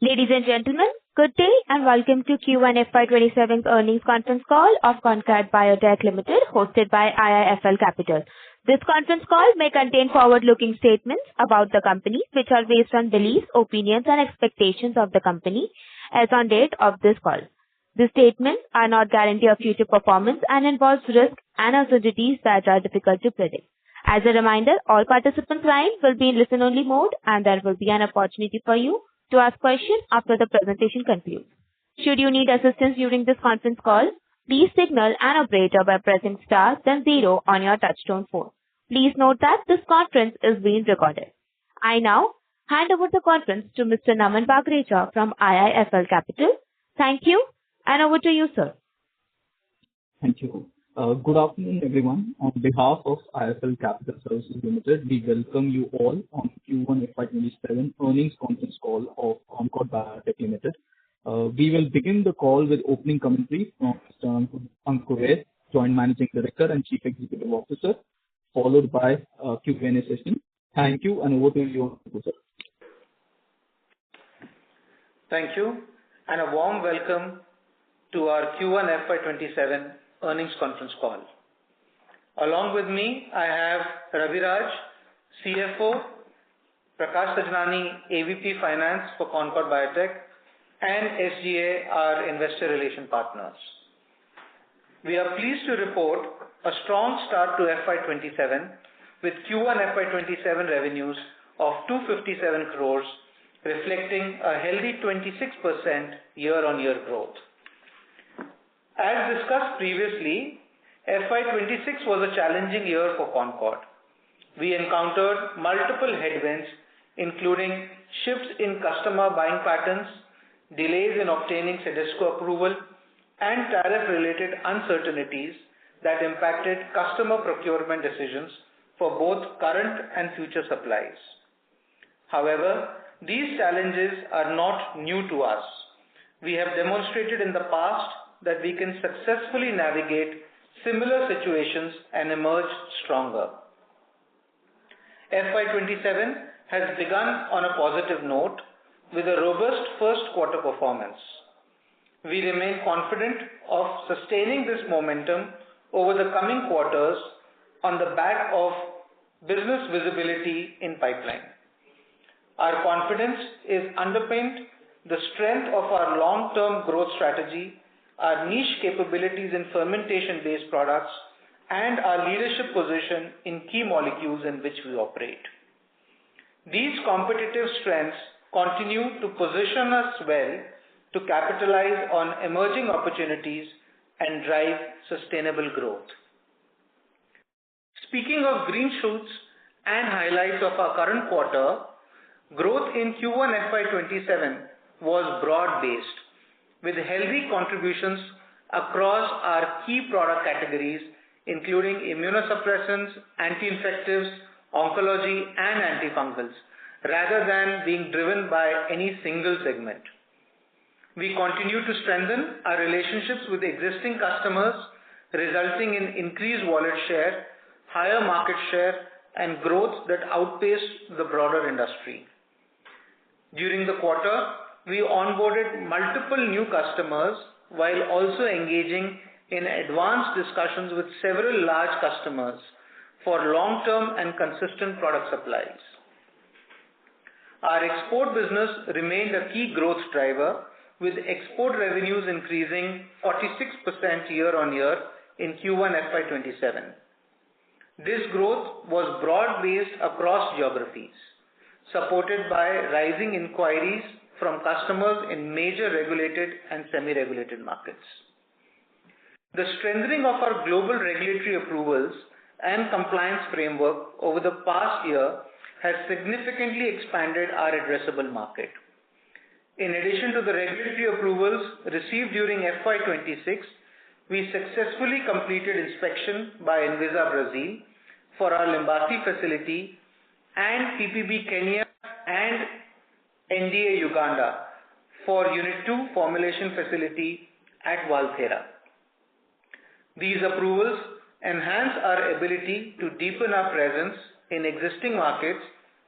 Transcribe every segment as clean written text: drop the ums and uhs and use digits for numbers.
Ladies and gentlemen, good day and welcome to Q1 FY27 earnings conference call of Concord Biotech Limited, hosted by IIFL Capital. This conference call may contain forward-looking statements about the company, which are based on beliefs, opinions, and expectations of the company as on date of this call. These statements are not guarantee of future performance and involves risks and uncertainties that are difficult to predict. As a reminder, all participants' lines will be in listen-only mode, and there will be an opportunity for you to ask questions after the presentation concludes. Should you need assistance during this conference call, please signal an operator by pressing star then 0 on your touchtone phone. Please note that this conference is being recorded. I now hand over the conference to Mr. Naman Bagrecha from IIFL Capital. Thank you, and over to you, sir. Thank you. Good afternoon, everyone. On behalf of IIFL Capital Services Limited, we welcome you all on Q1 FY27 earnings conference call of Concord Biotech Limited. We will begin the call with opening commentary from Mr. Ankur, Joint Managing Director and Chief Executive Officer, followed by a Q&A session. Thank you, and over to you, Ankur, sir. Thank you, and a warm welcome to our Q1 FY27 earnings conference call. Along with me, I have Raviraj, CFO, Prakash Sajnani, AVP Finance for Concord Biotech, and SGA, our investor relation partners. We are pleased to report a strong start to FY27 with Q1 FY27 revenues of 257 crores, reflecting a healthy 26% year-on-year growth. As discussed previously, FY26 was a challenging year for Concord. We encountered multiple headwinds, including shifts in customer buying patterns, delays in obtaining CDMO approval, and tariff-related uncertainties that impacted customer procurement decisions for both current and future supplies. However, these challenges are not new to us. We have demonstrated in the past that we can successfully navigate similar situations and emerge stronger. FY27 has begun on a positive note with a robust first quarter performance. We remain confident of sustaining this momentum over the coming quarters on the back of business visibility in pipeline. Our confidence is underpinned the strength of our long-term growth strategy, our niche capabilities in fermentation-based products, and our leadership position in key molecules in which we operate. These competitive strengths continue to position us well to capitalize on emerging opportunities and drive sustainable growth. Speaking of green shoots and highlights of our current quarter, growth in Q1 FY27 was broad-based, with healthy contributions across our key product categories, including immunosuppressants, anti-infectives, oncology, and antifungals, rather than being driven by any single segment. We continue to strengthen our relationships with existing customers, resulting in increased wallet share, higher market share, and growth that outpaced the broader industry. During the quarter, we onboarded multiple new customers while also engaging in advanced discussions with several large customers for long-term and consistent product supplies. Our export business remained a key growth driver, with export revenues increasing 46% year-on-year in Q1 FY27. This growth was broad-based across geographies, supported by rising inquiries from customers in major regulated and semi-regulated markets. The strengthening of our global regulatory approvals and compliance framework over the past year has significantly expanded our addressable market. In addition to the regulatory approvals received during FY26, we successfully completed inspection by Anvisa Brazil for our Limbasi facility and PPB Kenya and NDA Uganda for Unit 2 formulation facility at Valthera. These approvals enhance our ability to deepen our presence in existing markets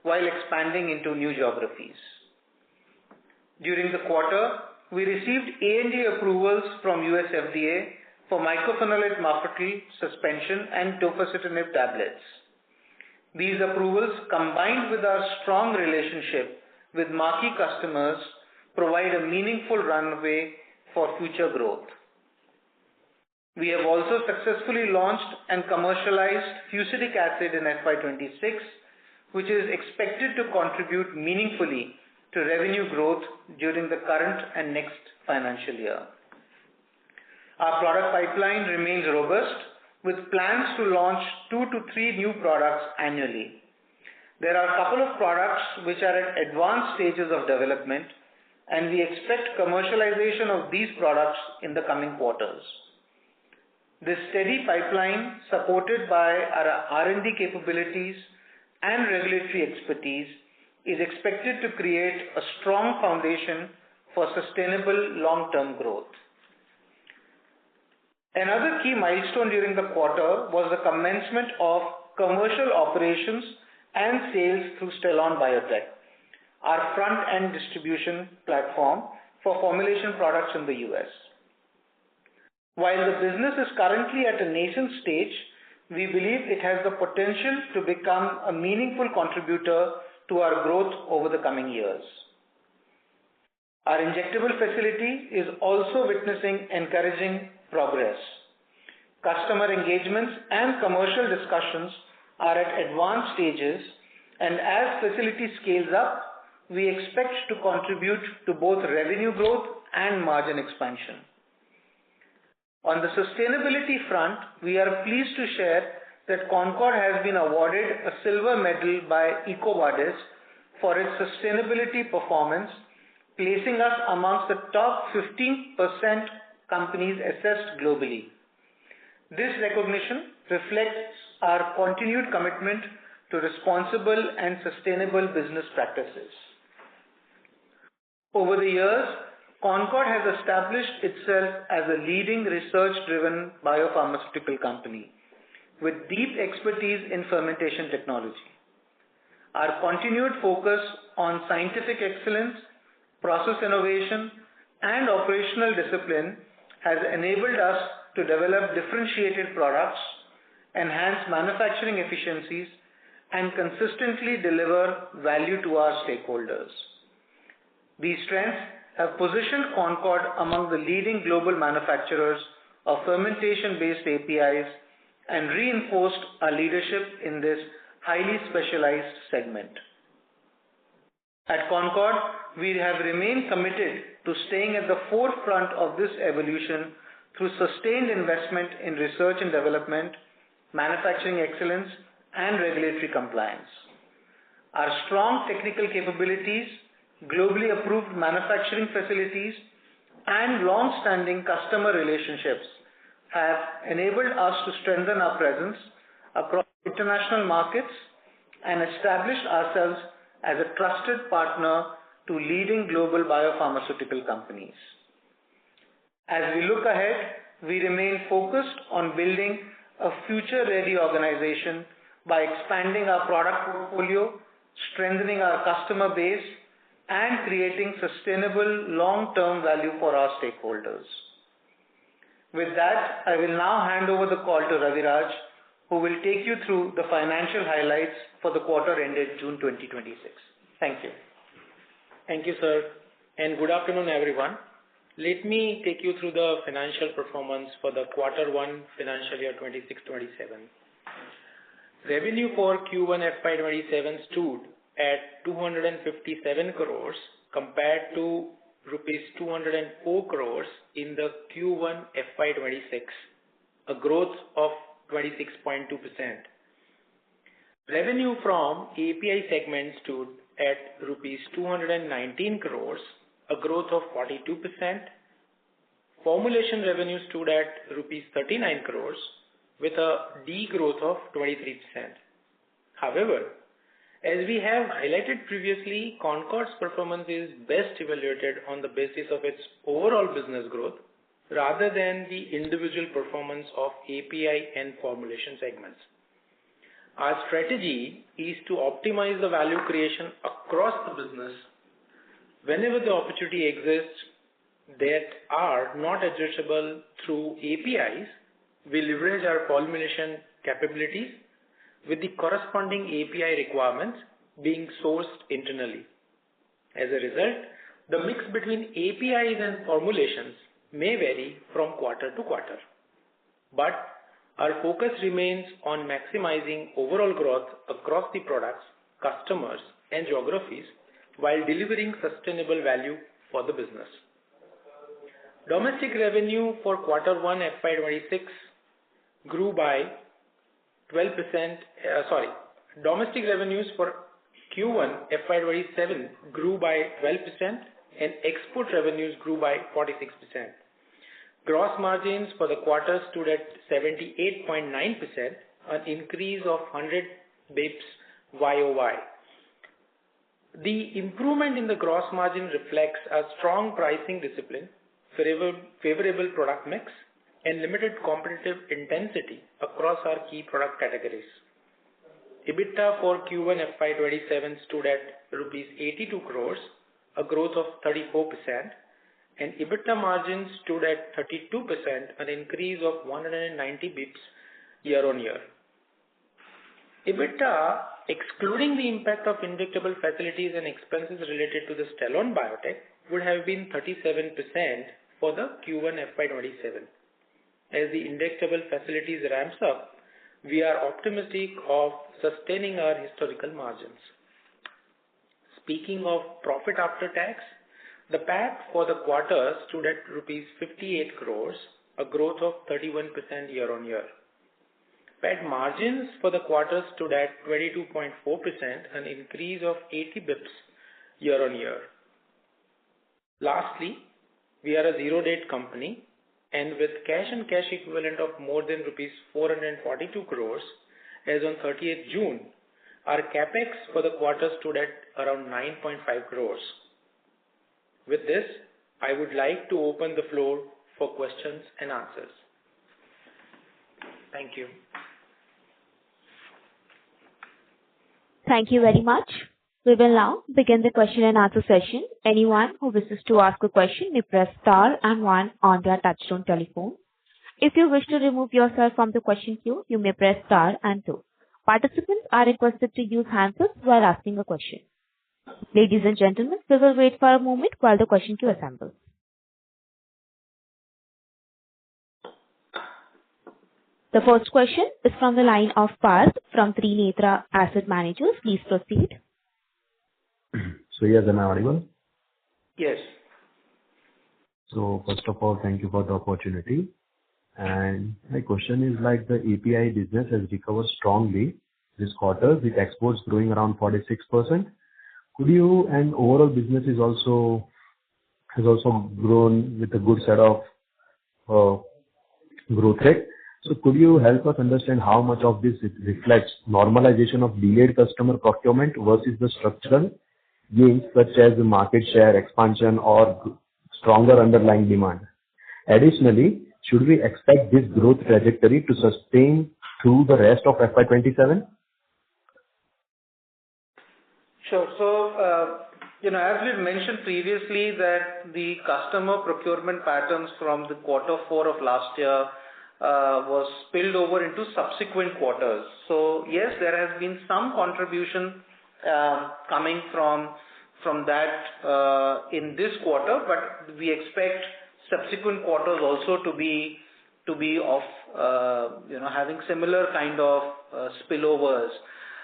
while expanding into new geographies. During the quarter, we received ANDA approvals from US FDA for mycophenolate mofetil suspension and tofacitinib tablets. These approvals, combined with our strong relationship with marquee customers, provide a meaningful runway for future growth. We have also successfully launched and commercialized fusidic acid in FY26, which is expected to contribute meaningfully to revenue growth during the current and next financial year. Our product pipeline remains robust, with plans to launch 2 to 3 new products annually. There are a couple of products which are at advanced stages of development, and we expect commercialization of these products in the coming quarters. This steady pipeline, supported by our R&D capabilities and regulatory expertise, is expected to create a strong foundation for sustainable long-term growth. Another key milestone during the quarter was the commencement of commercial operations and sales through Stellon Biotech, our front-end distribution platform for formulation products in the US. While the business is currently at a nascent stage, we believe it has the potential to become a meaningful contributor to our growth over the coming years. Our injectable facility is also witnessing encouraging progress. Customer engagements and commercial discussions are at advanced stages, and as facility scales up, we expect to contribute to both revenue growth and margin expansion. On the sustainability front, we are pleased to share that Concord has been awarded a silver medal by EcoVadis for its sustainability performance, placing us amongst the top 15% companies assessed globally. This recognition reflects our continued commitment to responsible and sustainable business practices. Over the years, Concord has established itself as a leading research-driven biopharmaceutical company with deep expertise in fermentation technology. Our continued focus on scientific excellence, process innovation, and operational discipline has enabled us to develop differentiated products, enhance manufacturing efficiencies, and consistently deliver value to our stakeholders. These strengths have positioned Concord among the leading global manufacturers of fermentation-based APIs and reinforced our leadership in this highly specialized segment. At Concord, we have remained committed to staying at the forefront of this evolution through sustained investment in research and development, manufacturing excellence, and regulatory compliance. Our strong technical capabilities, globally approved manufacturing facilities, and long-standing customer relationships have enabled us to strengthen our presence across international markets and established ourselves as a trusted partner to leading global biopharmaceutical companies. As we look ahead, we remain focused on building a future-ready organization by expanding our product portfolio, strengthening our customer base, and creating sustainable long-term value for our stakeholders. With that, I will now hand over the call to Raviraj, who will take you through the financial highlights for the quarter ended June 2026. Thank you. Thank you, sir, and good afternoon, everyone. Let me take you through the financial performance for the quarter 1 financial year 26-27. Revenue for Q1 FY27 stood at 257 crores compared to rupees 204 crores in the Q1 FY26, a growth of 26.2%. Revenue from API segment stood at rupees 219 crores, a growth of 42%. Formulation revenue stood at rupees 39 crores with a degrowth of 23%. However, as we have highlighted previously, Concord's performance is best evaluated on the basis of its overall business growth rather than the individual performance of API and formulation segments. Our strategy is to optimize the value creation across the business Whenever the opportunity exists that are not addressable through APIs, we leverage our formulation capabilities with the corresponding API requirements being sourced internally. As a result, the mix between APIs and formulations may vary from quarter to quarter, but our focus remains on maximizing overall growth across the products, customers, and geographies while delivering sustainable value for the business. Domestic revenue for quarter 1 FY26 grew by 12%. Domestic revenues for Q1 FY27 grew by 12% and export revenues grew by 46%. Gross margins for the quarter stood at 78.9%, an increase of 100 bips YOY. The improvement in the gross margin reflects a strong pricing discipline, favorable product mix, and limited competitive intensity across our key product categories. EBITDA for Q1 FY27 stood at rupees 82 crores, a growth of 34%, and EBITDA margins stood at 32%, an increase of 190 bips year-on-year. EBITDA, excluding the impact of injectable facilities and expenses related to the Stellon Biotech, would have been 37% for the Q1 FY27. As the injectable facilities ramps up, we are optimistic of sustaining our historical margins. Speaking of profit after tax, the PAT for the quarter stood at rupees 58 crores, a growth of 31% year-on-year. PAT margins for the quarter stood at 22.4%, an increase of 80 bips year-on-year. Lastly, we are a zero-debt company, and with cash and cash equivalent of more than rupees 442 crores as on 30th June, our capex for the quarter stood at around 9.5 crores. With this, I would like to open the floor for questions and answers. Thank you. Thank you very much. We will now begin the question and answer session. Anyone who wishes to ask a question may press star and 1 on their touchtone telephone. If you wish to remove yourself from the question queue, you may press star and 2. Participants are requested to use handsets while asking a question. Ladies and gentlemen, we will wait for a moment while the question queue assembles. The first question is from the line of Parth from Trinetra Asset Managers. Please proceed. So yes, am I audible? Yes. So first of all, thank you for the opportunity. And my question is like the API business has recovered strongly this quarter with exports growing around 46%. Could you, and overall business has also grown with a good set of growth rate. So could you help us understand how much of this reflects normalization of delayed customer procurement versus the structural gains such as the market share expansion or stronger underlying demand? Additionally, should we expect this growth trajectory to sustain through the rest of FY27? Sure. So, as we mentioned previously that the customer procurement patterns from the quarter 4 of last year was spilled over into subsequent quarters. So yes, there has been some contribution coming from that in this quarter, but we expect subsequent quarters also to be of having similar kind of spillovers.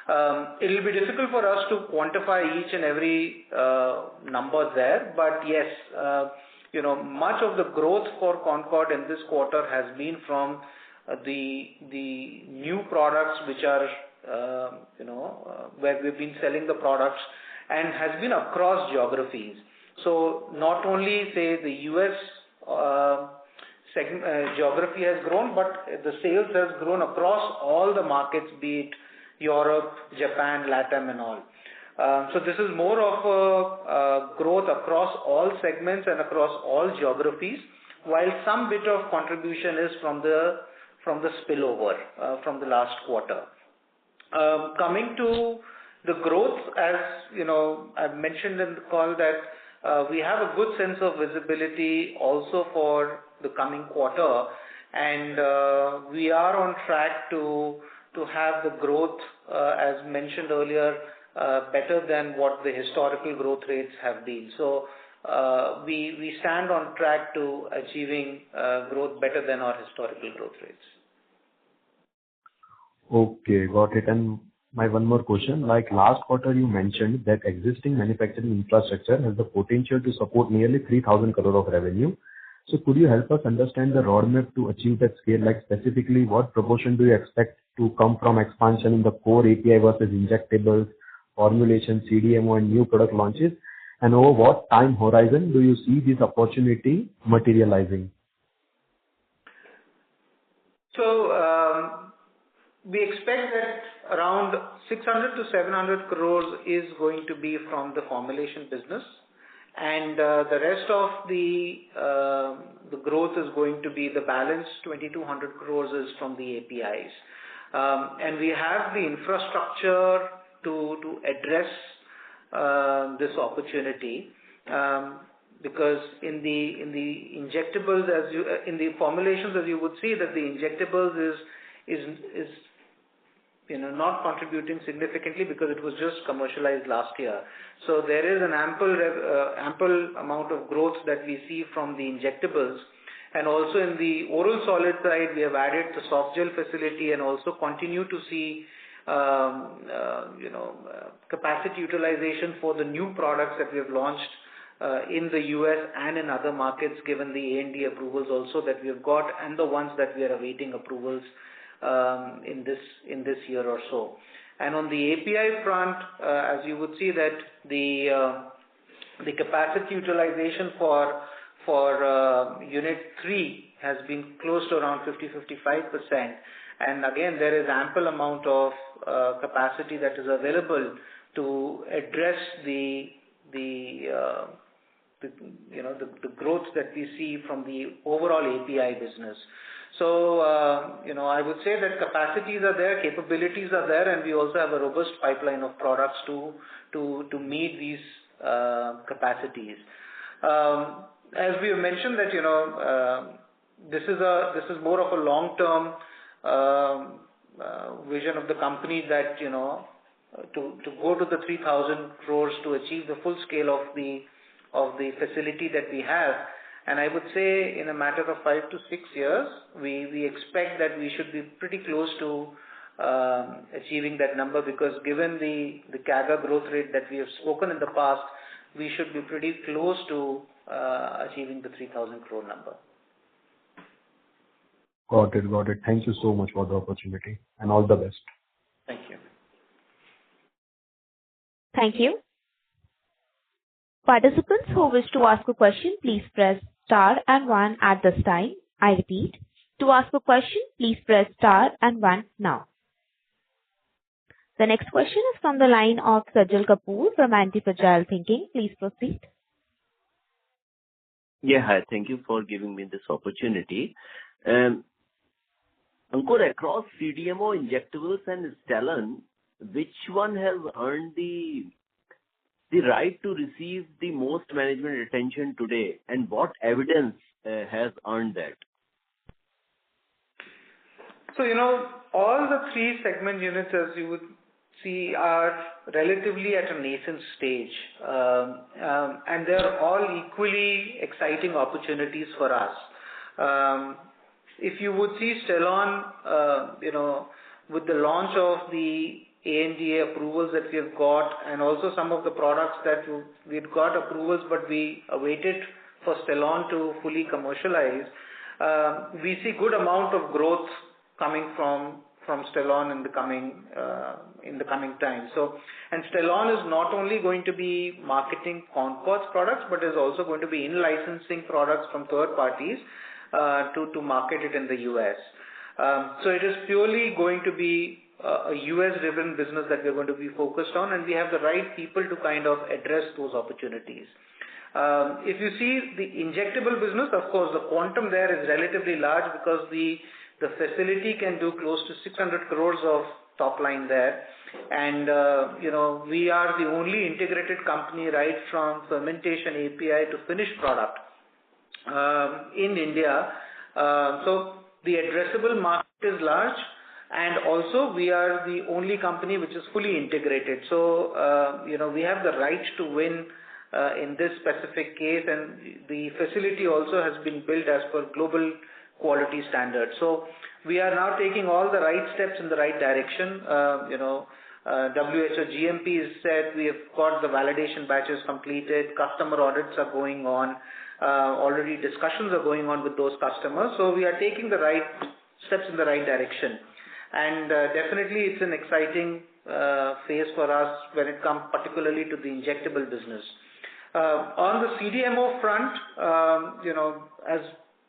It will be difficult for us to quantify each and every number there, but yes, much of the growth for Concord in this quarter has been from the new products which are where we've been selling the products and has been across geographies. So not only say the US geography has grown, but the sales has grown across all the markets, be it Europe, Japan, LATAM and all. So this is more of a growth across all segments and across all geographies, while some bit of contribution is from the spillover from the last quarter. Coming to the growth, as I've mentioned in the call that we have a good sense of visibility also for the coming quarter, and we are on track to have the growth, as mentioned earlier, better than what the historical growth rates have been. So we stand on track to achieving growth better than our historical growth rates. Okay, got it. And my one more question, like last quarter you mentioned that existing manufacturing infrastructure has the potential to support nearly 3,000 crore of revenue. So could you help us understand the roadmap to achieve that scale? Like specifically, what proportion do you expect to come from expansion in the core API versus injectables, formulation, CDMO, and new product launches? And over what time horizon do you see this opportunity materializing? So we expect that around 600 to 700 crores is going to be from the formulation business, and the rest of the growth is going to be the balance 2,200 crores is from the APIs, and we have the infrastructure to address this opportunity, because in the injectables, in the formulations, as you would see, that the injectables is not contributing significantly because it was just commercialized last year. So there is an ample amount of growth that we see from the injectables, and also in the oral solid side, we have added the soft gel facility and also continue to see capacity utilization for the new products that we have launched in the US and in other markets, given the ANDA approvals also that we have got and the ones that we are awaiting approvals in this year or so. And on the API front, as you would see that the capacity utilization for unit 3 has been close to around 50-55%, and again there is ample amount of capacity that is available to address the growth that we see from the overall API business. So, I would say that capacities are there, capabilities are there, and we also have a robust pipeline of products to meet these capacities. As we have mentioned that, this is more of a long-term vision of the company that, to go to the 3,000 crores to achieve the full scale of the facility that we have. And I would say in a matter of 5 to 6 years, we expect that we should be pretty close to achieving that number, because given the CAGR growth rate that we have spoken in the past, we should be pretty close to achieving the 3,000 crore number. Got it. Thank you so much for the opportunity and all the best. Thank you. Thank you. Participants who wish to ask a question, please press star and 1 at this time. I repeat, to ask a question, please press star and 1 now. The next question is from the line of Sajal Kapoor from Anti-Fragile Thinking. Please proceed. Yeah, hi. Thank you for giving me this opportunity. Ankur, across CDMO, injectables and Stellon, which one has earned the right to receive the most management attention today, and what evidence has earned that? So, all the 3 segment units, as you would see, are relatively at a nascent stage, and they're all equally exciting opportunities for us. If you would see Stellon, with the launch of the ANDA approvals that we have got, and also some of the products that we've got approvals, but we awaited for Stellon to fully commercialize, we see good amount of growth coming from Stellon in the coming time. So, and Stellon is not only going to be marketing Concord's products, but is also going to be in-licensing products from third parties to market it in the US. So it is purely going to be a US-driven business that we're going to be focused on, and we have the right people to kind of address those opportunities. If you see the injectable business, of course, the quantum there is relatively large, because the facility can do close to 600 crores top line there. And, we are the only integrated company right from fermentation API to finished product in India. So the addressable market is large, and also we are the only company which is fully integrated. So, we have the right to win in this specific case, and the facility also has been built as per global quality standards. So we are now taking all the right steps in the right direction. WHO GMP is set. We have got the validation batches completed. Customer audits are going on. Already discussions are going on with those customers. So we are taking the right steps in the right direction. And definitely it's an exciting phase for us when it comes particularly to the injectable business. On the CDMO front, as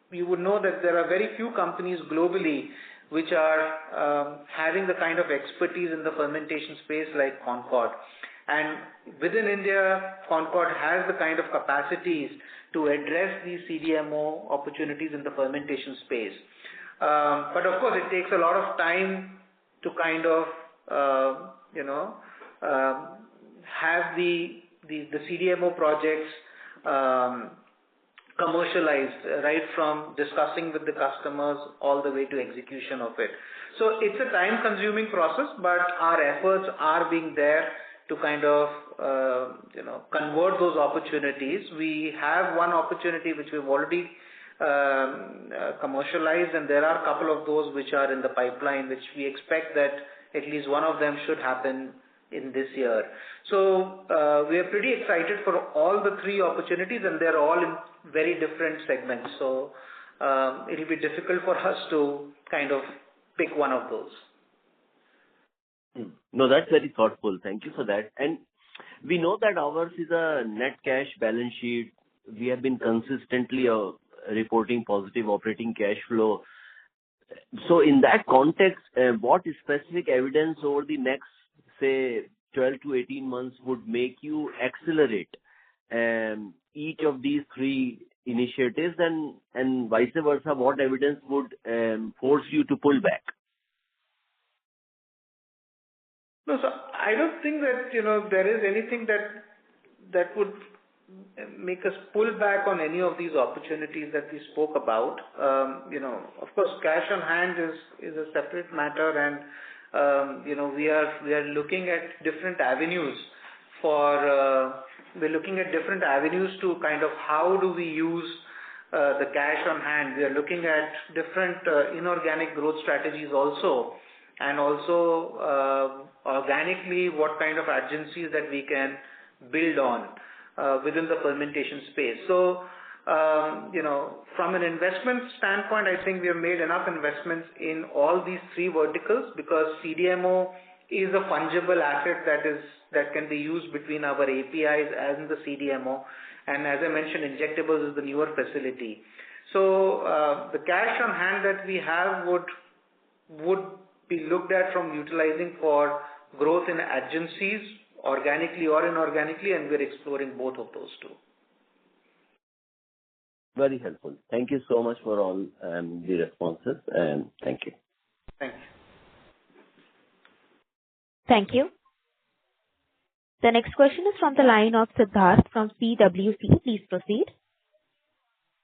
you would know that there are very few companies globally which are having the kind of expertise in the fermentation space like Concord. And within India, Concord has the kind of capacities to address these CDMO opportunities in the fermentation space. But of course, it takes a lot of time to kind of, have the CDMO projects commercialized, right from discussing with the customers all the way to execution of it. So it's a time-consuming process, but our efforts are being there to kind of, convert those opportunities. We have one opportunity which we've already commercialized, and there are a couple of those which are in the pipeline, which we expect that at least one of them should happen in this year. So we are pretty excited for all the three opportunities, and they're all in very different segments. So it'll be difficult for us to kind of pick one of those. No, that's very thoughtful. Thank you for that. And we know that ours is a net cash balance sheet. We have been consistently reporting positive operating cash flow. So in that context, what specific evidence over the next, say, 12 to 18 months would make you accelerate each of these three initiatives, and vice versa, what evidence would force you to pull back? No, so I don't think that, there is anything that would make us pull back on any of these opportunities that we spoke about. Of course, cash on hand is a separate matter, and we are looking at different avenues we're looking at different avenues to kind of how do we use the cash on hand. We are looking at different inorganic growth strategies also, and also organically what kind of agencies that we can build on within the fermentation space. So, from an investment standpoint, I think we have made enough investments in all these three verticals, because CDMO is a fungible asset that can be used between our APIs and the CDMO. And as I mentioned, injectables is the newer facility. So the cash on hand that we have would be looked at from utilizing for growth in agencies, organically or inorganically, and we're exploring both of those two. Very helpful. Thank you so much for all the responses, and thank you. Thank you. Thank you. The next question is from the line of Siddharth from PwC. Please proceed.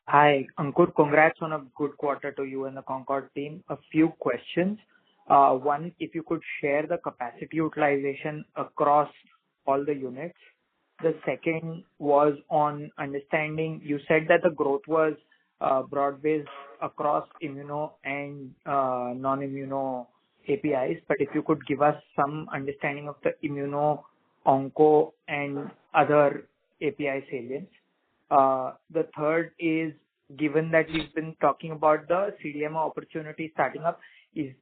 Hi, Ankur. Congrats on a good quarter to you and the Concord team. A few questions. One, if you could share the capacity utilization across all the units. The second was on understanding, you said that the growth was broad-based across immuno and non-immuno APIs, but if you could give us some understanding of the immuno, onco, and other API salience. The third is, given that we've been talking about the CDMO opportunity starting up, is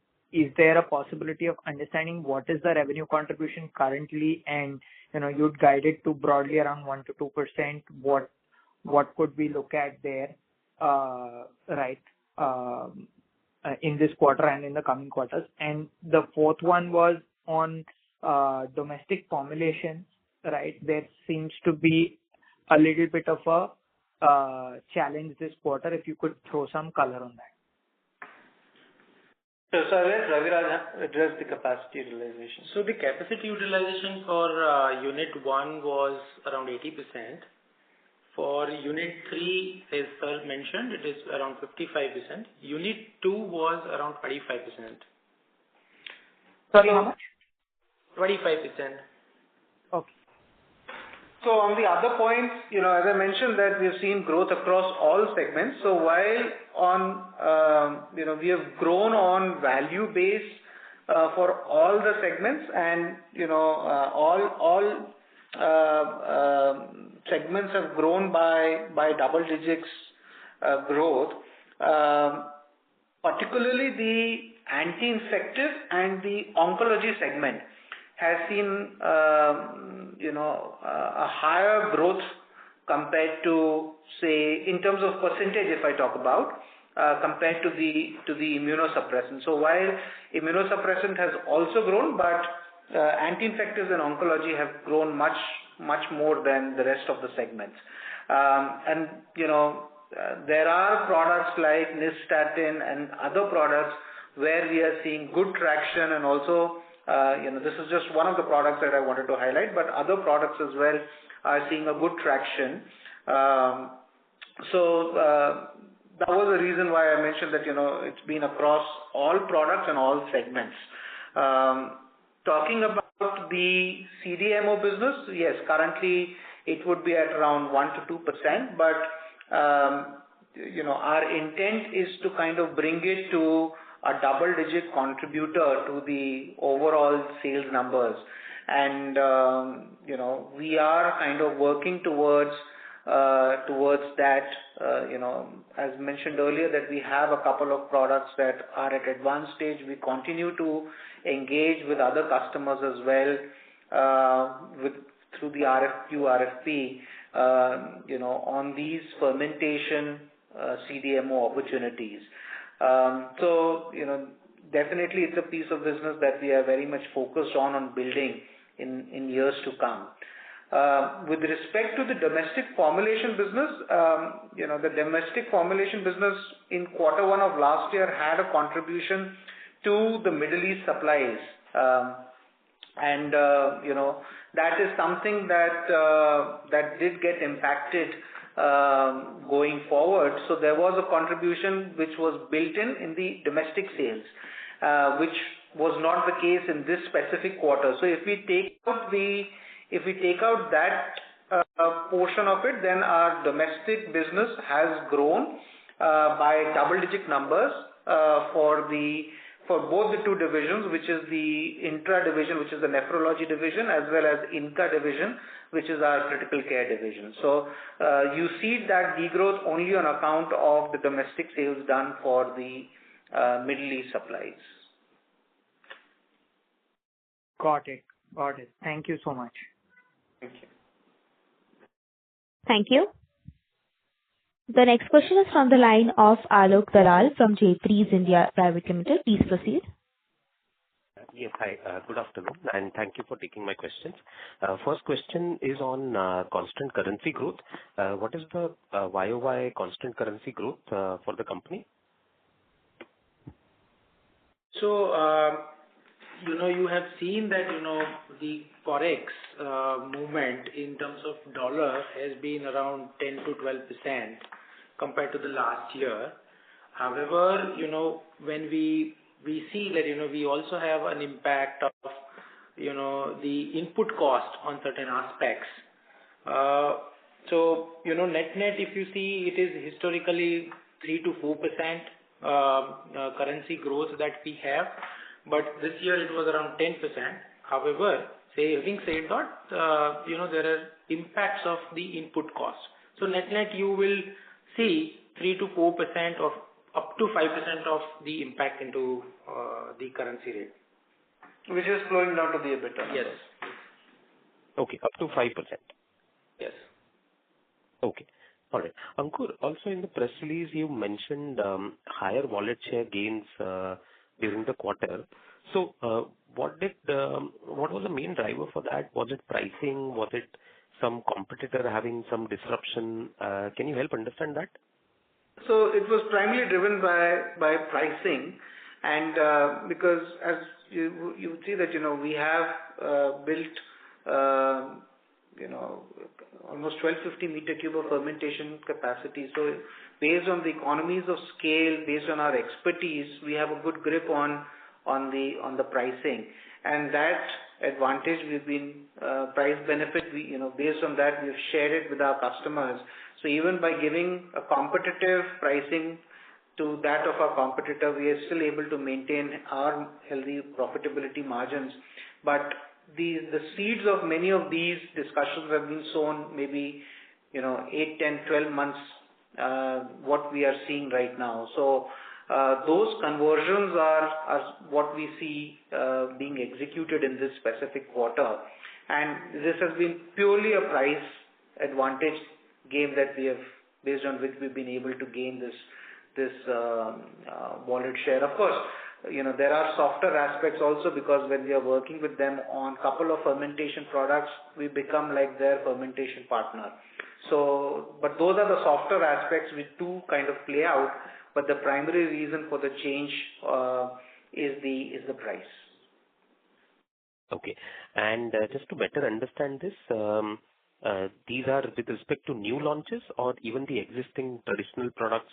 there a possibility of understanding what is the revenue contribution currently, and you'd guide it to broadly around 1 to 2%? What could we look at there, in this quarter and in the coming quarters? And the fourth one was on domestic formulations, right? There seems to be a little bit of a challenge this quarter. If you could throw some color on that. So I'll let Raviraj address the capacity utilization. So the capacity utilization for Unit 1 was around 80%. For Unit 3, as Sir mentioned, it is around 55%. Unit 2 was around 25%. Sorry, how much? 25%. Okay. So on the other points, as I mentioned that we have seen growth across all segments. So while on, we have grown on value base for all the segments, and all segments have grown by double digits growth. Particularly the anti-infective and the oncology segment has seen a higher growth compared to, say, in terms of percentage, if I talk about, compared to the immunosuppressant. So while immunosuppressant has also grown, but anti-infectives and oncology have grown much more than the rest of the segments. And there are products like nystatin and other products where we are seeing good traction, and also this is just one of the products that I wanted to highlight, but other products as well are seeing a good traction. So that was the reason why I mentioned that it's been across all products and all segments. Talking about the CDMO business, yes, currently it would be at around 1 to 2%, but our intent is to kind of bring it to a double-digit contributor to the overall sales numbers, and we are kind of working towards that. As mentioned earlier, that we have a couple of products that are at advanced stage. We continue to engage with other customers as well through the RFP, on these fermentation CDMO opportunities. So, definitely it's a piece of business that we are very much focused on building in years to come. With respect to the domestic formulation business, the domestic formulation business in Q1 of last year had a contribution to the Middle East supplies. And that is something that did get impacted going forward. So there was a contribution which was built in the domestic sales, which was not the case in this specific quarter. So if we take out that portion of it, then our domestic business has grown by double-digit numbers for both the two divisions, which is the intra division, which is the nephrology division, as well as Inca division, which is our critical care division. So you see that degrowth only on account of the domestic sales done for the Middle East supplies. Got it. Thank you so much. Thank you. Thank you. The next question is from the line of Alok Dalal from Jefferies India Private Limited. Please proceed. Yes, hi. Good afternoon, and thank you for taking my questions. First question is on constant currency growth. What is the YOY constant currency growth for the company? So, you have seen that, the Forex movement in terms of dollar has been around 10 to 12% compared to the last year. However, when we see that, we also have an impact of, the input cost on certain aspects. So, net, if you see, it is historically 3 to 4% currency growth that we have. But this year it was around 10%. However, having said that, there are impacts of the input cost. So net, you will see 3 to 4% of up to 5% of the impact into the currency rate. Which is flowing down to the EBITDA. Yes. Okay, up to 5%. Yes. Okay. All right. Ankur, also in the press release, you mentioned higher wallet share gains during the quarter. So, what was the main driver for that? Was it pricing? Was it some competitor having some disruption? Can you help understand that? So it was primarily driven by pricing. And because as you see that, we have built, almost 1250 meter cube of fermentation capacity. So based on the economies of scale, based on our expertise, we have a good grip on the pricing, and that advantage we've been price benefit. Based on that, we've shared it with our customers. So even by giving a competitive pricing to that of our competitor, we are still able to maintain our healthy profitability margins. But the seeds of many of these discussions have been sown maybe 8, 10, 12 months, what we are seeing right now. So those conversions are what we see being executed in this specific quarter, and this has been purely a price advantage game that we have, based on which we've been able to gain this wallet share. Of course, there are softer aspects also, because when we are working with them on couple of fermentation products, we become like their fermentation partner. So, but those are the softer aspects which do kind of play out. But the primary reason for the change is the price. Okay, and just to better understand this, these are with respect to new launches or even the existing traditional products.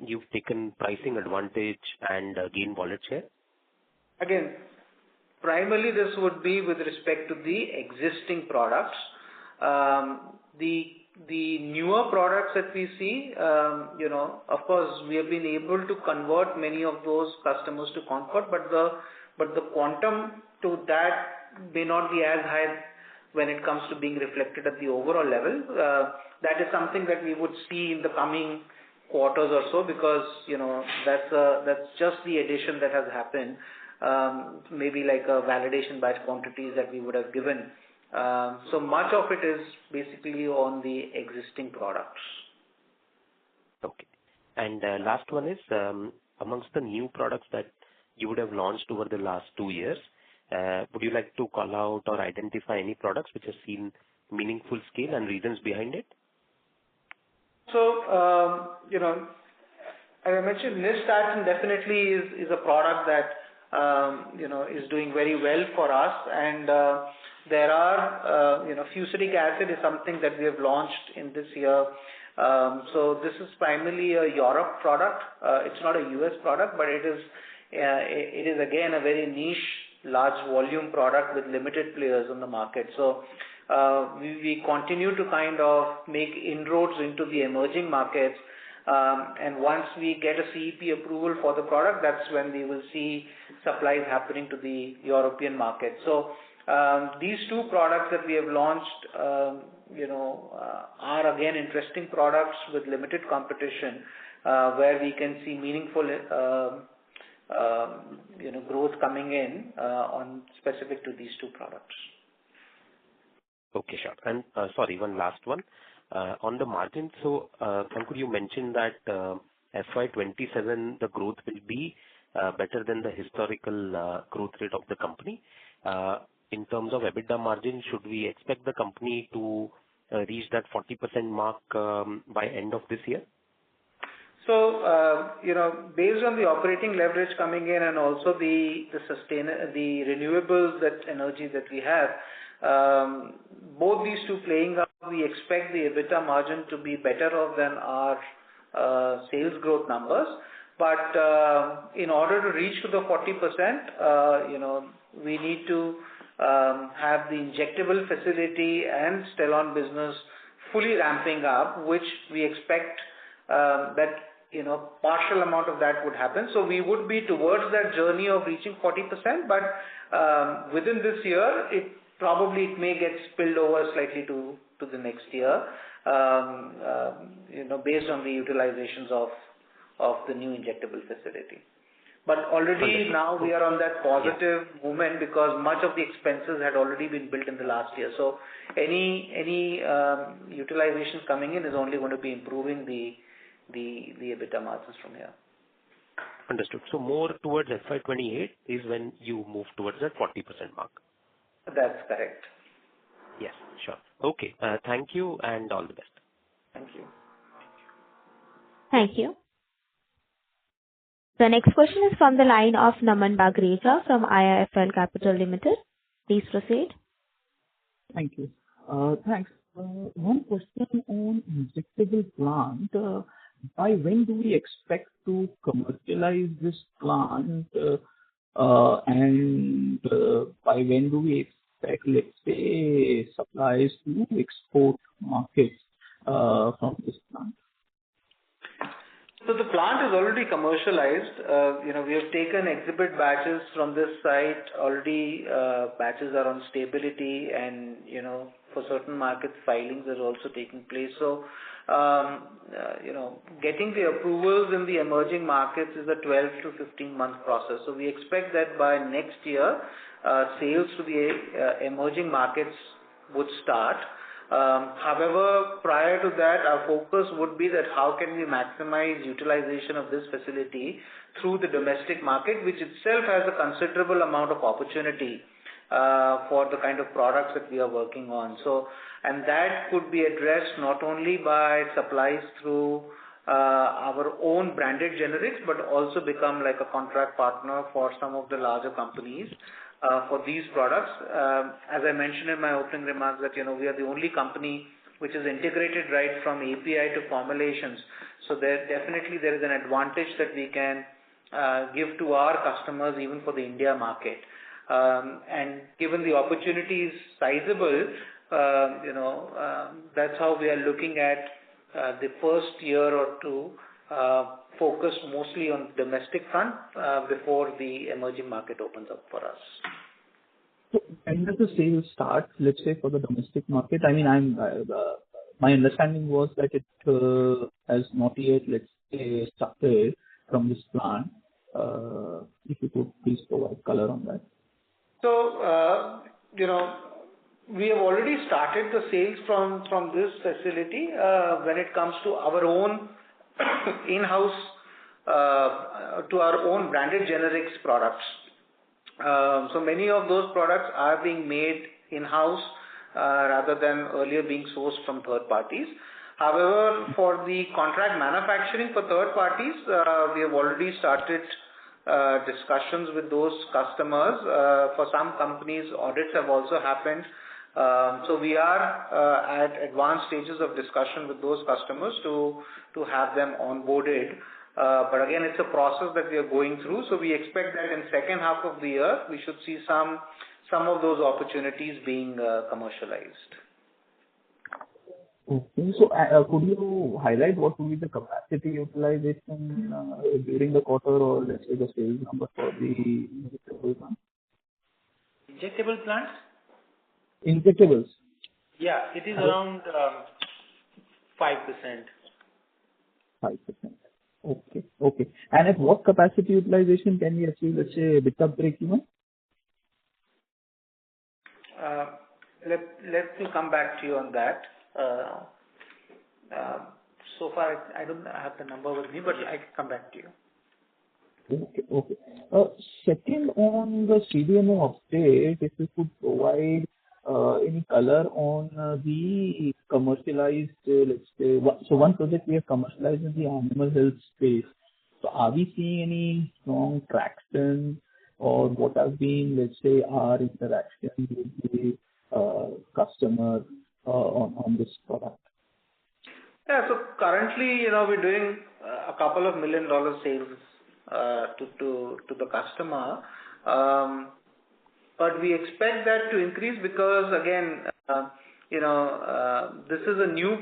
You've taken pricing advantage and gain wallet share? Again, primarily this would be with respect to the existing products. The newer products that we see, of course, we have been able to convert many of those customers to Concord, but the quantum to that may not be as high when it comes to being reflected at the overall level. That is something that we would see in the coming quarters or so, because that's just the addition that has happened, maybe like a validation batch quantities that we would have given. So much of it is basically on the existing products. Okay, and last one is, amongst the new products that you would have launched over the last 2 years, would you like to call out or identify any products which have seen meaningful scale and reasons behind it? So, as I mentioned, Nystatin definitely is a product that, is doing very well for us. And there are, fusidic acid is something that we have launched in this year. So this is primarily a Europe product. It's not a US product, but it is again a very niche, large volume product with limited players on the market. So we continue to kind of make inroads into the emerging markets, and once we get a CEP approval for the product, that's when we will see supplies happening to the European market. So these two products that we have launched, are again interesting products with limited competition, where we can see meaningful growth coming in on specific to these two products. Okay, sure. And sorry, one last one. On the margin, so Concord, you mentioned that FY27, the growth will be better than the historical growth rate of the company. In terms of EBITDA margin, should we expect the company to reach that 40% mark by end of this year? So, based on the operating leverage coming in, and also the renewables energy that we have, both these two playing up, we expect the EBITDA margin to be better off than our sales growth numbers. But in order to reach to the 40%, we need to have the injectable facility and Stellon business fully ramping up, which we expect that partial amount of that would happen. So we would be towards that journey of reaching 40%, but within this year, it may get spilled over slightly to the next year, based on the utilizations of the new injectable facility. But already now we are on that positive movement, because much of the expenses had already been built in the last year. So any utilizations coming in is only going to be improving the EBITDA margins from here. Understood. So more towards FY28 is when you move towards that 40% mark. That's correct. Yes, sure. Okay. Thank you and all the best. Thank you. Thank you. The next question is from the line of Naman Bagrecha from IIFL Capital Limited. Please proceed. Thank you. Thanks. One question on injectable plant. By when do we expect to commercialize this plant? And by when do we expect, let's say, supplies to export markets from this plant? So the plant is already commercialized. We have taken exhibit batches from this site. Already batches are on stability, and for certain markets filings are also taking place. So getting the approvals in the emerging markets is a 12 to 15-month process. So we expect that by next year, sales to the emerging markets would start. However, prior to that, our focus would be that how can we maximize utilization of this facility through the domestic market, which itself has a considerable amount of opportunity for the kind of products that we are working on. So, and that could be addressed not only by supplies through our own branded generics, but also become like a contract partner for some of the larger companies for these products. As I mentioned in my opening remarks that, we are the only company which is integrated right from API to formulations. So there is an advantage that we can give to our customers even for the India market. And given the opportunity is sizable, that's how we are looking at the first year or two, focus mostly on domestic front before the emerging market opens up for us. So when does the sales start, let's say, for the domestic market? I mean, my understanding was that it has not yet, let's say, started from this plant. If you could please provide color on that. So, we have already started the sales from this facility when it comes to our own in-house, to our own branded generics products. So many of those products are being made in-house rather than earlier being sourced from third parties. However, for the contract manufacturing for third parties, we have already started discussions with those customers. For some companies, audits have also happened. So we are at advanced stages of discussion with those customers to have them onboarded. But again, it's a process that we are going through. So we expect that in second half of the year, we should see some of those opportunities being commercialized. Okay. So could you highlight what will be the capacity utilization during the quarter, or let's say the sales number for the injectable plant? Injectable plants? Injectables. Yeah, it is around 5%. 5%. Okay. And at what capacity utilization can we achieve, let's say, EBITDA breakeven? Let me come back to you on that. So far, I don't have the number with me, but I can come back to you. Okay. Second, on the CDMO update, if you could provide any color on the commercialized, let's say, so one project we have commercialized in the animal health space. So are we seeing any strong traction, or what have been, let's say, our interaction with the customer on this product? Yeah, so currently, we're doing a couple of $1 million sales to the customer. But we expect that to increase because, again, this is a new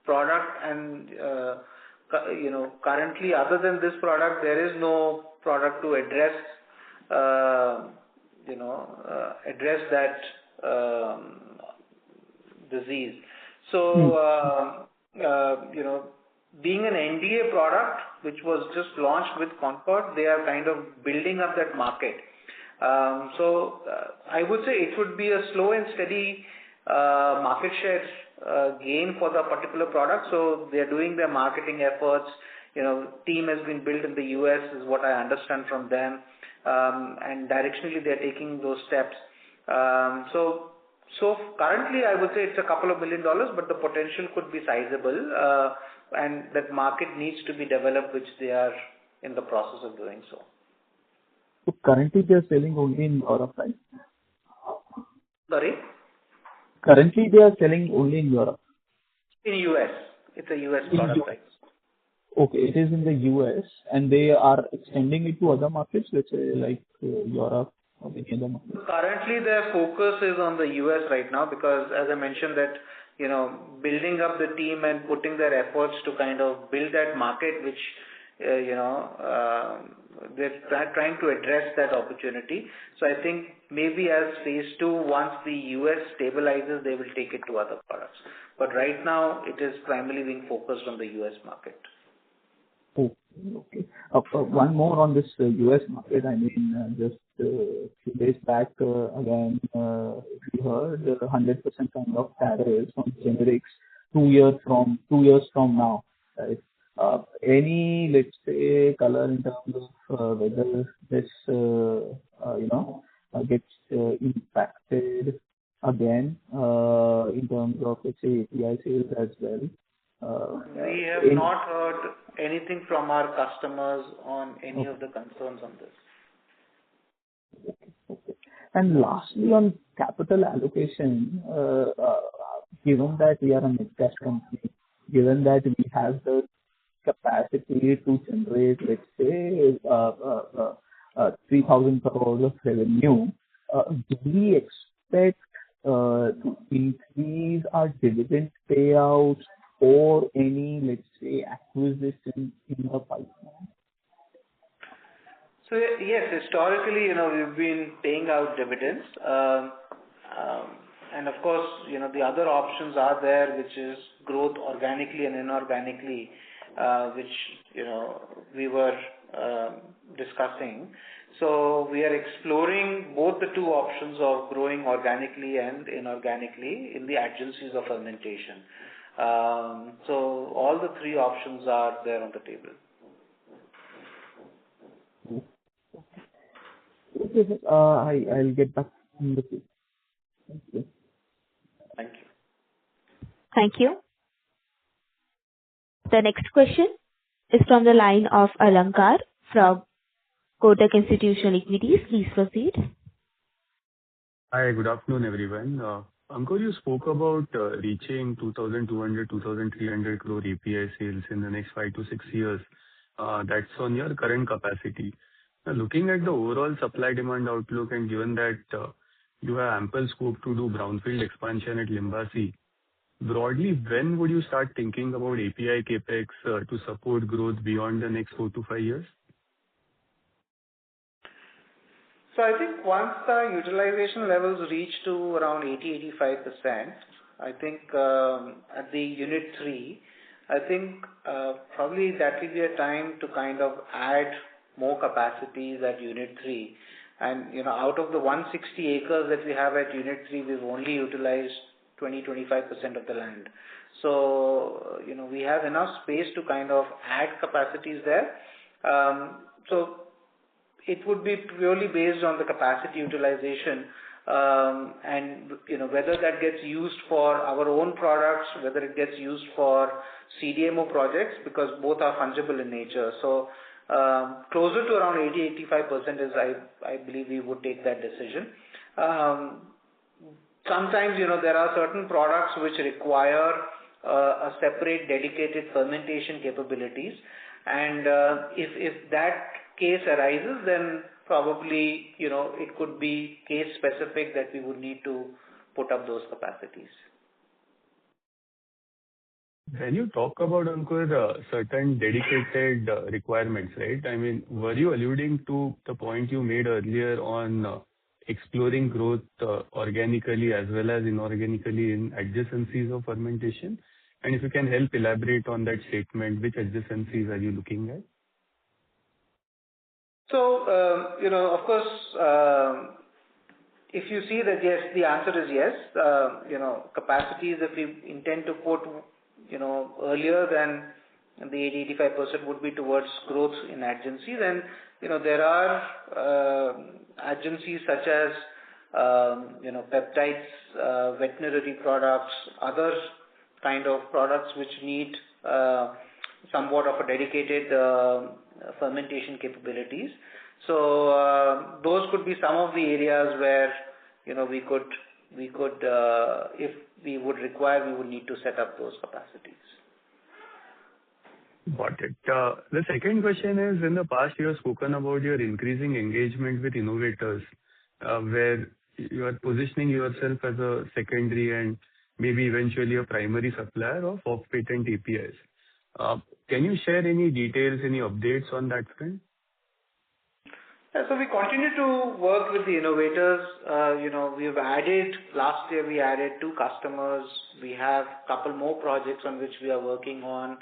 product, and currently, other than this product, there is no product to address that disease. So, being an NDA product, which was just launched with Concord, they are kind of building up that market. So I would say it would be a slow and steady market share gain for the particular product. So they are doing their marketing efforts. Team has been built in the US is what I understand from them. And directionally they are taking those steps. So currently I would say it's a couple of $1 million, but the potential could be sizable. And that market needs to be developed, which they are in the process of doing so. So currently they are selling only in Europe, right? Sorry? Currently they are selling only in Europe. In US. It's a US In product, U- right? Okay, it is in the US and they are extending it to other markets, let's say like Europe or any other markets. Currently, their focus is on the US right now because, as I mentioned, that building up the team and putting their efforts to kind of build that market, which they're trying to address that opportunity. So I think maybe as phase 2, once the US stabilizes, they will take it to other products. But right now, it is primarily being focused on the US market. Okay. One more on this US market. I mean, just few days back, again, we heard 100% kind of tariffs on generics 2 years from now. Right? Any, let's say, color in terms of whether this, gets impacted again in terms of, let's say, API sales as well. We have not heard anything from our customers on any of the concerns on this. Okay. And lastly, on capital allocation, given that we are a mid-cap company, given that we have the capacity to generate, let's say, 3,000 crores of revenue, do we expect to increase our dividend payouts or any, let's say, acquisition in the pipeline? So yes, historically, we've been paying out dividends. And of course, the other options are there, which is growth organically and inorganically, which, we were discussing. So we are exploring both the two options of growing organically and inorganically in the adjacencies of fermentation. So all the three options are there on the table. Okay, I'll get back in the queue. Thank you. Thank you. Thank you. The next question is from the line of Alankar from Kotak Institutional Equities. Please proceed. Hi, good afternoon, everyone. Ankur, you spoke about reaching 2,200, 2,300 crore API sales in the next 5 to 6 years. That's on your current capacity. Now, looking at the overall supply-demand outlook and given that you have ample scope to do brownfield expansion at Limbasi, broadly, when would you start thinking about API capex to support growth beyond the next 4 to 5 years? So I think once the utilization levels reach to around 80-85%, I think at the Unit 3, I think probably that will be a time to kind of add more capacities at Unit 3. And, out of the 160 acres that we have at Unit 3, we've only utilized 20-25% of the land. So, we have enough space to kind of add capacities there. So it would be purely based on the capacity utilization and whether that gets used for our own products, whether it gets used for CDMO projects, because both are fungible in nature. So closer to around 80-85% is I believe we would take that decision. Sometimes there are certain products which require a separate dedicated fermentation capabilities, and if that case arises, then probably it could be case specific that we would need to put up those capacities. When you talk about, Ankur, certain dedicated requirements, right? I mean, were you alluding to the point you made earlier on exploring growth organically as well as inorganically in adjacencies of fermentation? And if you can help elaborate on that statement, which adjacencies are you looking at? So, of course, if you see that yes, the answer is yes. Capacities that we intend to put, earlier than the 80-85% would be towards growth in adjacencies. And, there are adjacencies such as, peptides, veterinary products, other kind of products which need somewhat of a dedicated fermentation capabilities. So those could be some of the areas where we could if we would require, we would need to set up those capacities. Got it. The second question is, in the past you have spoken about your increasing engagement with innovators, where you are positioning yourself as a secondary and maybe eventually a primary supplier of off-patent APIs. Can you share any details, any updates on that front? Yeah, so we continue to work with the innovators. Last year we added 2 customers. We have a couple more projects on which we are working on,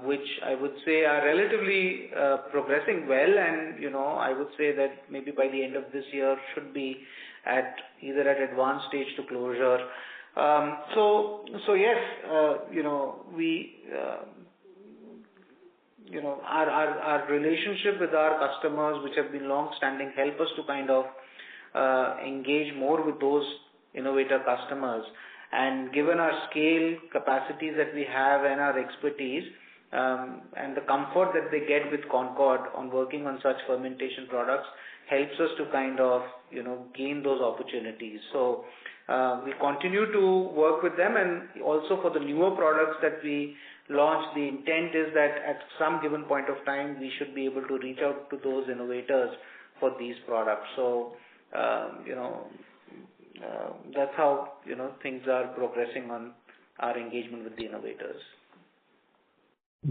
which I would say are relatively progressing well, and I would say that maybe by the end of this year should be either at advanced stage to closure. So yes, our relationship with our customers, which have been long-standing, help us to kind of engage more with those innovator customers. And given our scale, capacities that we have, and our expertise, and the comfort that they get with Concord on working on such fermentation products, helps us to kind of gain those opportunities. So we continue to work with them, and also for the newer products that we launch, the intent is that at some given point of time we should be able to reach out to those innovators for these products. So that's how things are progressing on our engagement with the innovators.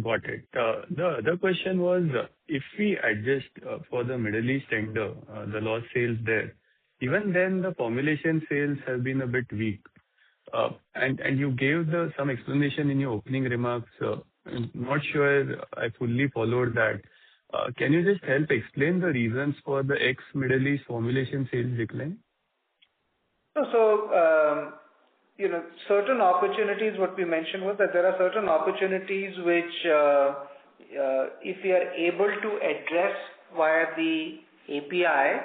Got it. The other question was, if we adjust for the Middle East tender, the lost sales there, even then the formulation sales have been a bit weak. And you gave some explanation in your opening remarks. I'm not sure I fully followed that. Can you just help explain the reasons for the ex-Middle East formulation sales decline? So, certain opportunities, what we mentioned was that there are certain opportunities which, if we are able to address via the API,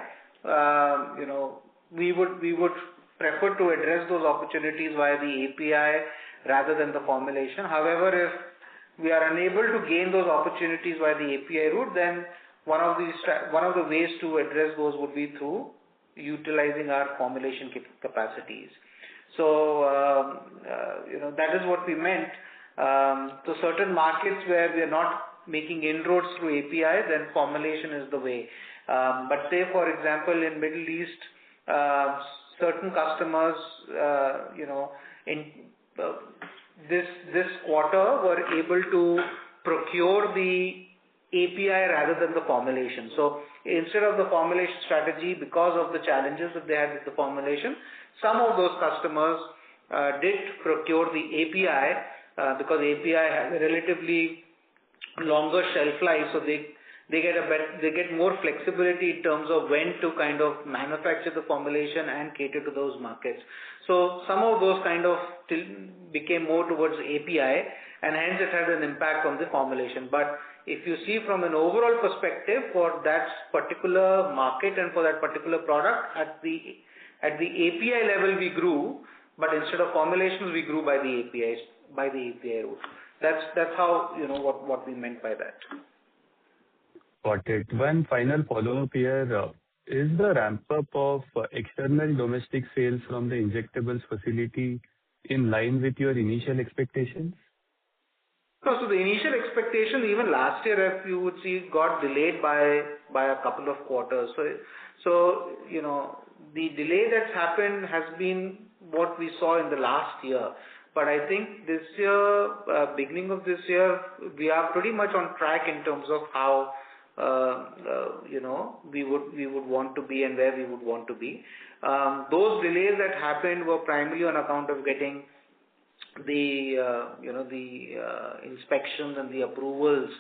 we would prefer to address those opportunities via the API rather than the formulation. However, if we are unable to gain those opportunities via the API route, then one of the ways to address those would be through utilizing our formulation capacities. So, that is what we meant. So certain markets where we are not making inroads through API, then formulation is the way. But say, for example, in Middle East, certain customers, in this quarter were able to procure the API rather than the formulation. So instead of the formulation strategy, because of the challenges that they had with the formulation, some of those customers did procure the API because API has a relatively longer shelf life, so they get more flexibility in terms of when to kind of manufacture the formulation and cater to those markets. So some of those kind of became more towards API, and hence it had an impact on the formulation. But if you see from an overall perspective for that particular market and for that particular product, at the API level we grew, but instead of formulations we grew by the API route. That's how what we meant by that. Got it. One final follow-up here. Is the ramp-up of external domestic sales from the injectables facility in line with your initial expectations? No, so the initial expectation, even last year, if you would see, got delayed by a couple of quarters. So the delay that's happened has been what we saw in the last year. But I think this year, beginning of this year, we are pretty much on track in terms of how we would want to be and where we would want to be. Those delays that happened were primarily on account of getting the inspections and the approvals,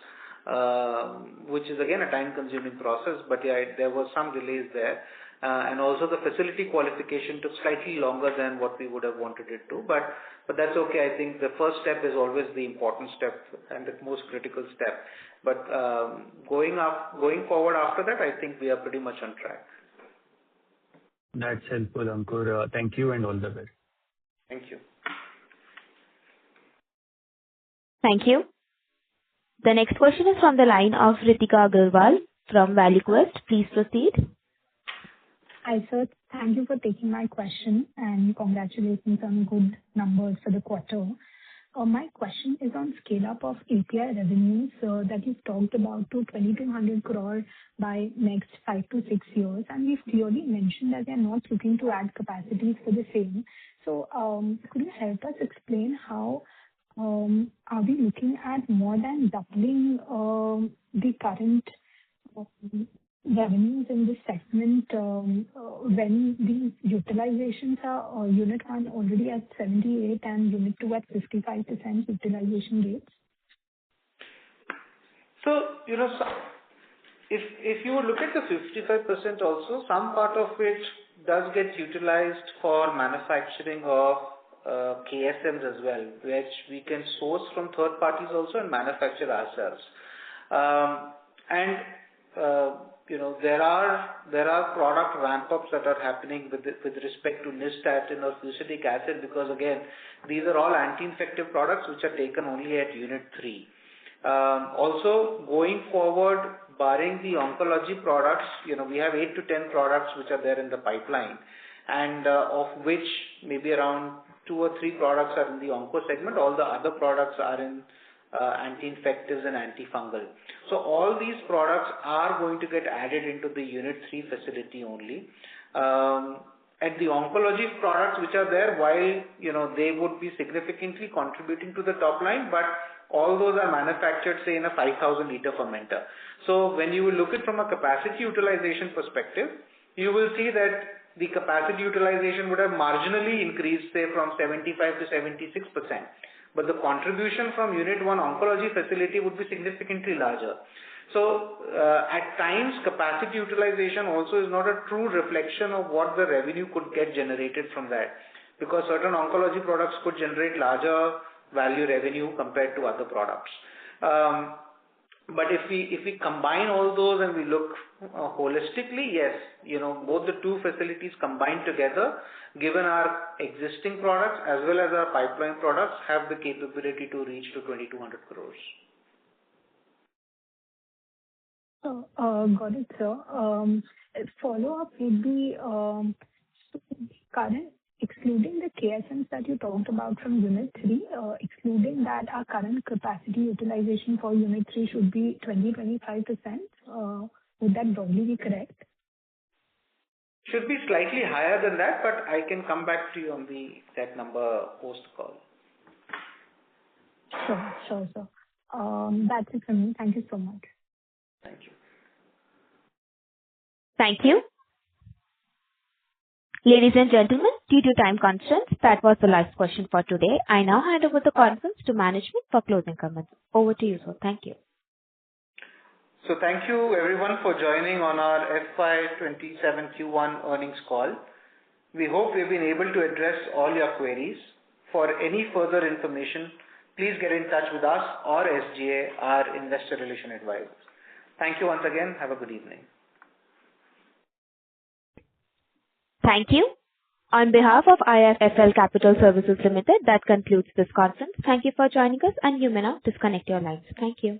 which is again a time-consuming process. But yeah, there were some delays there, and also the facility qualification took slightly longer than what we would have wanted it to. But that's okay. I think the first step is always the important step and the most critical step. But going forward after that, I think we are pretty much on track. That's helpful, Ankur. Thank you and all the best. Thank you. Thank you. The next question is from the line of Ritika Agarwal from ValueQuest. Please proceed. Hi, sir. Thank you for taking my question, and congratulations on good numbers for the quarter. My question is on scale-up of API revenues that you've talked about to 2,200 crore by next 5 to 6 years, and you've clearly mentioned that you're not looking to add capacities for the same. Could you help us explain how are we looking at more than doubling the current revenues in this segment when the utilizations are unit 1 already at 78 and unit 2 at 55% utilization rates? If you look at the 55% also, some part of which does get utilized for manufacturing of KSMs as well, which we can source from third parties also and manufacture ourselves. There are product ramp-ups that are happening with respect to nystatin or fusidic acid, because again, these are all anti-infective products which are taken only at unit 3. Also, going forward, barring the oncology products, we have 8 to 10 products which are there in the pipeline, and of which maybe around 2 or 3 products are in the onco segment. All the other products are in anti-infectives and antifungal. So all these products are going to get added into the unit 3 facility only. And the oncology products which are there, while they would be significantly contributing to the top line, but all those are manufactured, say, in a 5,000 liter fermenter. So when you look at from a capacity utilization perspective, you will see that the capacity utilization would have marginally increased, say, from 75 to 76%. But the contribution from unit 1 oncology facility would be significantly larger. So at times, capacity utilization also is not a true reflection of what the revenue could get generated from that, because certain oncology products could generate larger value revenue compared to other products. But if we combine all those and we look holistically, yes, both the two facilities combined together, given our existing products as well as our pipeline products, have the capability to reach to 2,200 crores. Got it, sir. Follow-up would be current, excluding the KSMs that you talked about from unit 3, excluding that, our current capacity utilization for unit 3 should be 20-25%. Would that broadly be correct? Should be slightly higher than that, but I can come back to you on the exact number post call. Sure, sir. That's it from me. Thank you so much. Thank you. Thank you. Ladies and gentlemen, due to time constraints, that was the last question for today. I now hand over the conference to management for closing comments. Over to you, sir. Thank you. So thank you everyone for joining on our FY27 Q1 earnings call. We hope we've been able to address all your queries. For any further information, please get in touch with us or SGA, our investor relation advisors. Thank you once again. Have a good evening. Thank you. On behalf of IIFL Capital Services Limited, that concludes this conference. Thank you for joining us, and you may now disconnect your lines. Thank you.